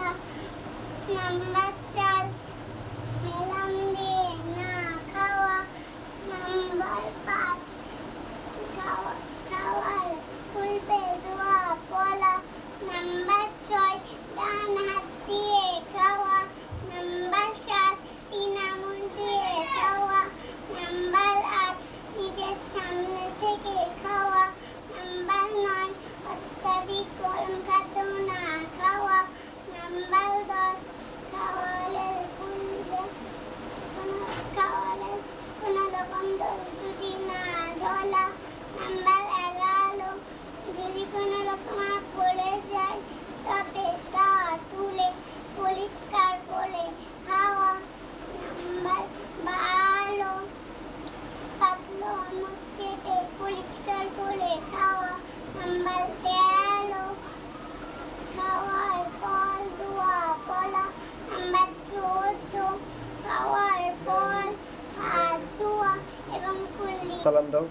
খাওয়া। নাম্বার 4 হেলাম দিয়ে না খাওয়া। নাম্বার 5 খাওয়ার পূর্বে দোয়া পড়া। নাম্বার 6 ডান হাত দিয়ে খাওয়া। নাম্বার 7 তিন আঙুল দিয়ে খাওয়া। নাম্বার 8 নিজের সামনে থেকে খাওয়া। নাম্বার 9 অত্যাধিক গরম খাদ্য না খাওয়া। নাম্বার 10 খাওয়ারের পূর্বে কোনো রকম দোষ ত্রুটি না ধরা। নাম্বার 11 যদি কোনো রকম পড়ে যায় তবে তা তুলে পরিষ্কার করে খাওয়া। নাম্বার 12 পাতলা আঙুল চেটে পরিষ্কার করে খাওয়া। নাম্বার 13 খাওয়ার পর দোয়া পড়া। নাম্বার 14 খাওয়ার পর হাত ধোয়া এবং কুল্লি সালাম দাও।